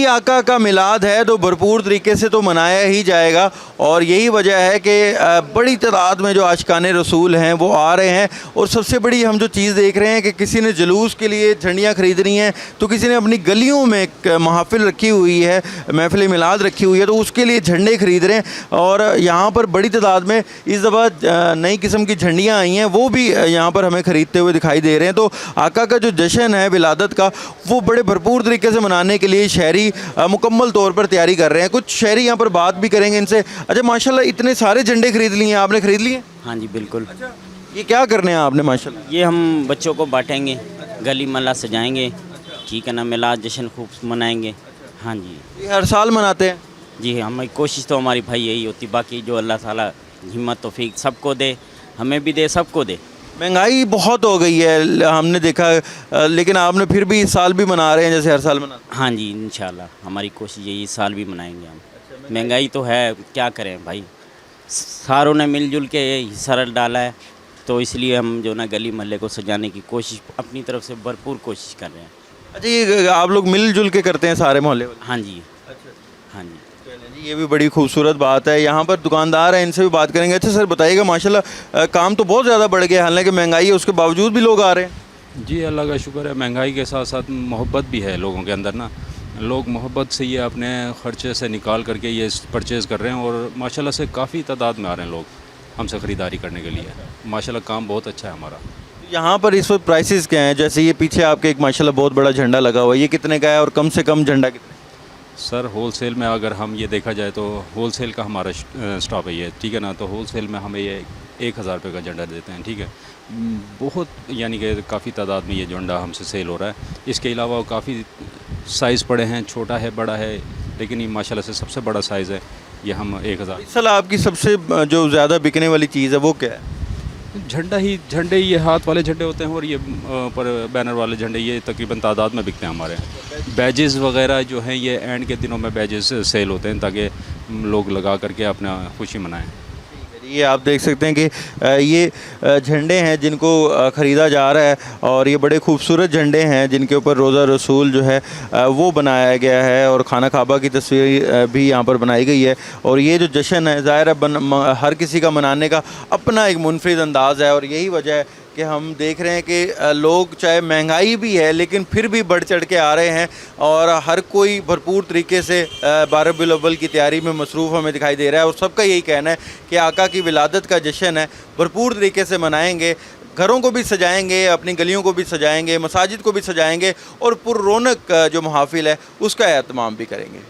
نبی آقا کا میلاد ہے تو بھرپور طریقے سے تو منایا ہی جائے گا، اور یہی وجہ ہے کہ بڑی تعداد میں جو عاشقان رسول ہیں وہ آ رہے ہیں. اور سب سے بڑی ہم جو چیز دیکھ رہے ہیں کہ کسی نے جلوس کے لیے جھنڈیاں خریدنی ہیں تو کسی نے اپنی گلیوں میں ایک محفل رکھی ہوئی ہے، محفل میلاد رکھی ہوئی ہے، تو اس کے لیے جھنڈے خرید رہے ہیں. اور یہاں پر بڑی تعداد میں اس دفعہ نئی قسم کی جھنڈیاں آئی ہیں، وہ بھی یہاں پر ہمیں خریدتے ہوئے دکھائی دے رہے ہیں. تو آقا کا جو جشن ہے ولادت کا وہ بڑے بھرپور طریقے سے منانے کے لیے شہری مکمل طور پر تیاری کر رہے ہیں. کچھ شہری یہاں پر بات بھی کریں گے ان سے. اچھا ماشاءاللہ اتنے سارے جھنڈے خرید لیے ہیں آپ نے؟ خرید لیے؟ ہاں جی بالکل. یہ کیا کرنے ہیں آپ نے ماشاءاللہ؟ یہ ہم بچوں کو بانٹیں گے، گلی محلہ سجائیں گے، ٹھیک ہے نا، میلاد جشن خوب منائیں گے. ہاں جی. یہ ہر سال مناتے ہیں؟ جی ہماری کوشش تو ہماری بھائی یہی ہوتی، باقی جو اللہ تعالیٰ ہمت توفیق سب کو دے، ہمیں بھی دے، سب کو دے. مہنگائی بہت ہو گئی ہے ہم نے دیکھا، لیکن آپ نے پھر بھی اس سال بھی منا رہے ہیں جیسے ہر سال مناتے ہیں. ہاں جی انشاءاللہ ہماری کوشش یہی، اس سال بھی منائیں گے ہم. مہنگائی تو ہے، کیا کریں بھائی، ساروں نے مل جل کے حصہ ڈالا ہے، تو اس لیے ہم جو نا گلی محلے کو سجانے کی کوشش اپنی طرف سے بھرپور کوشش کر رہے ہیں. اچھا یہ آپ لوگ مل جل کے کرتے ہیں سارے محلے والے؟ ہاں جی. ہاں جی. یہ بھی بڑی خوبصورت بات ہے. یہاں پر دکاندار ہیں، ان سے بھی بات کریں گے. اچھا سر بتائیے گا، ماشاءاللہ کام تو بہت زیادہ بڑھ گیا، حالانکہ مہنگائی ہے اس کے باوجود بھی لوگ آ رہے ہیں. جی اللہ کا شکر ہے. مہنگائی کے ساتھ ساتھ محبت بھی ہے لوگوں کے اندر نا. لوگ محبت سے یہ اپنے خرچے سے نکال کر کے یہ پرچیز کر رہے ہیں، اور ماشاءاللہ سے کافی تعداد میں آ رہے ہیں لوگ ہم سے خریداری کرنے کے لیے. ماشاءاللہ کام بہت اچھا ہے ہمارا. یہاں پر اس وقت پرائسز کیا ہیں؟ جیسے یہ پیچھے آپ کے ایک ماشاءاللہ بہت بڑا جھنڈا لگا ہوا ہے، یہ کتنے کا ہے اور کم سے کم جھنڈا کتنے؟ سر ہول سیل میں اگر ہم یہ دیکھا جائے تو ہول سیل کا ہمارا اسٹاپ ہے یہ، ٹھیک ہے نا. تو ہول سیل میں ہمیں یہ 1000 روپے کا جھنڈا دیتے ہیں، ٹھیک ہے. بہت یعنی کہ کافی تعداد میں یہ جھنڈا ہم سے سیل ہو رہا ہے. اس کے علاوہ کافی سائز پڑے ہیں، چھوٹا ہے بڑا ہے، لیکن یہ ماشاءاللہ سے سب سے بڑا سائز ہے یہ. ہم 1000. اس سال آپ کی سب سے جو زیادہ بکنے والی چیز ہے وہ کیا ہے؟ جھنڈے یہ ہاتھ والے جھنڈے ہوتے ہیں، اور یہ پر بینر والے جھنڈے یہ تقریباً تعداد میں بکتے ہیں ہمارے. بیجز وغیرہ جو ہیں یہ اینڈ کے دنوں میں بیجز سیل ہوتے ہیں تاکہ لوگ لگا کر کے اپنا خوشی منائیں. یہ آپ دیکھ سکتے ہیں کہ یہ جھنڈے ہیں جن کو خریدا جا رہا ہے، اور یہ بڑے خوبصورت جھنڈے ہیں جن کے اوپر روزہ رسول جو ہے وہ بنایا گیا ہے، اور خانہ کعبہ کی تصویر بھی یہاں پر بنائی گئی ہے. اور یہ جو جشن ہے ظاہر ہے ہر کسی کا منانے کا اپنا ایک منفرد انداز ہے، اور یہی وجہ ہے کہ ہم دیکھ رہے ہیں کہ لوگ چاہے مہنگائی بھی ہے لیکن پھر بھی بڑھ چڑھ کے آ رہے ہیں، اور ہر کوئی بھرپور طریقے سے 12 ربیع الاول کی تیاری میں مصروف ہمیں دکھائی دے رہا ہے. اور سب کا یہی کہنا ہے کہ آقا کی ولادت کا جشن ہے، بھرپور طریقے سے منائیں گے، گھروں کو بھی سجائیں گے، اپنی گلیوں کو بھی سجائیں گے، مساجد کو بھی سجائیں گے، اور پر رونق جو محافل ہے اس کا اہتمام بھی کریں گے.